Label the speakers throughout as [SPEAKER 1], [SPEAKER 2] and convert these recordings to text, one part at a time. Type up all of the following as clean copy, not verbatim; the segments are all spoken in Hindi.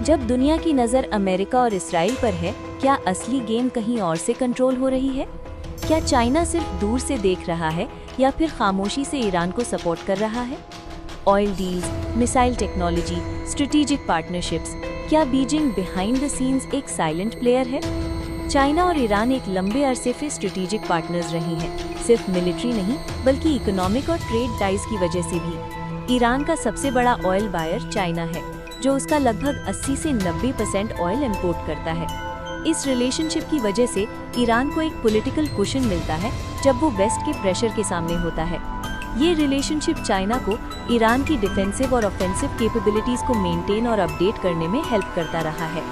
[SPEAKER 1] जब दुनिया की नज़र अमेरिका और इसराइल पर है, क्या असली गेम कहीं और से कंट्रोल हो रही है? क्या चाइना सिर्फ दूर से देख रहा है या फिर खामोशी से ईरान को सपोर्ट कर रहा है? Oil deals, missile technology, strategic partnerships, क्या बीजिंग बिहाइंड द सीन्स एक साइलेंट प्लेयर है? चाइना और ईरान एक लंबे अरसे से स्ट्रेटेजिक पार्टनर्स रही हैं, सिर्फ मिलिट्री नहीं बल्कि इकोनॉमिक और ट्रेड टाइज की वजह से भी। ईरान का सबसे बड़ा ऑयल बायर चाइना है, जो उसका लगभग 80 से 90% ऑयल इंपोर्ट करता है। इस रिलेशनशिप की वजह से ईरान को एक पॉलिटिकल कुशन मिलता है जब वो वेस्ट के प्रेशर के सामने होता है। ये रिलेशनशिप चाइना को ईरान की डिफेंसिव और ऑफेंसिव कैपेबिलिटीज को मेंटेन और अपडेट करने में हेल्प करता रहा है।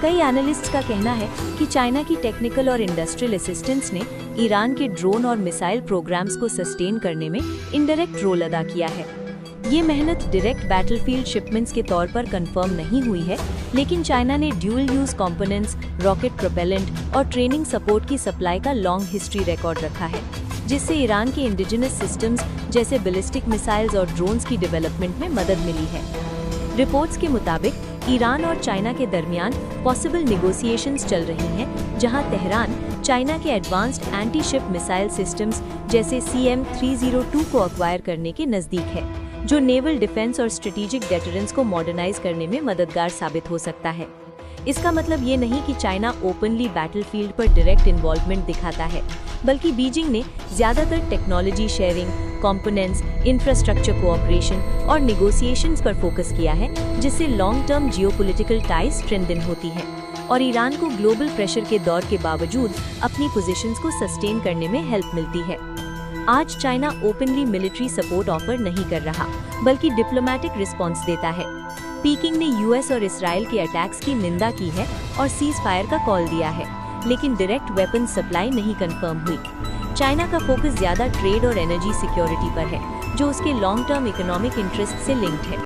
[SPEAKER 1] कई एनालिस्ट्स का कहना है कि चाइना की टेक्निकल और इंडस्ट्रियल असिस्टेंस ने ईरान के ड्रोन और मिसाइल प्रोग्राम्स को सस्टेन करने में इनडायरेक्ट रोल अदा किया है। ये मेहनत डायरेक्ट बैटलफील्ड शिपमेंट्स के तौर पर कंफर्म नहीं हुई है, लेकिन चाइना ने dual use components, rocket propellant और ट्रेनिंग सपोर्ट की सप्लाई का लॉन्ग हिस्ट्री रिकॉर्ड रखा है, जिससे ईरान के इंडिजिनस सिस्टम्स जैसे बैलिस्टिक मिसाइल्स और ड्रोन्स की डेवलपमेंट में मदद मिली है। रिपोर्ट्स के मुताबिक ईरान और चाइना के दरमियान पॉसिबल नेगोशिएशंस चल रही हैं, जहां तेहरान चाइना के advanced anti ship missile systems जैसे CM-302 को अक्वायर करने के नजदीक है, जो नेवल डिफेंस और स्ट्रेटेजिक डेटरेंस को मॉडर्नाइज करने में मददगार साबित हो सकता है। इसका मतलब ये नहीं कि चाइना ओपनली बैटलफील्ड पर डायरेक्ट इन्वॉल्वमेंट दिखाता है, बल्कि बीजिंग ने ज्यादातर technology sharing, components, infrastructure cooperation और नेगोशिएशंस पर फोकस किया है, जिससे long term geopolitical ties strengthen होती है और ईरान को ग्लोबल प्रेशर के दौर के बावजूद अपनी पोजीशंस को सस्टेन करने में हेल्प मिलती है। आज China openly military support offer नहीं कर रहा, बल्कि डिप्लोमेटिक रिस्पॉन्स देता है। पीकिंग ने यूएस और इसराइल के अटैक्स की निंदा की है और सीज फायर का कॉल दिया है, लेकिन डायरेक्ट वेपन सप्लाई नहीं कंफर्म हुई। चाइना का फोकस ज्यादा ट्रेड और एनर्जी सिक्योरिटी पर है, जो उसके लॉन्ग टर्म इकोनॉमिक इंटरेस्ट से लिंक्ड है।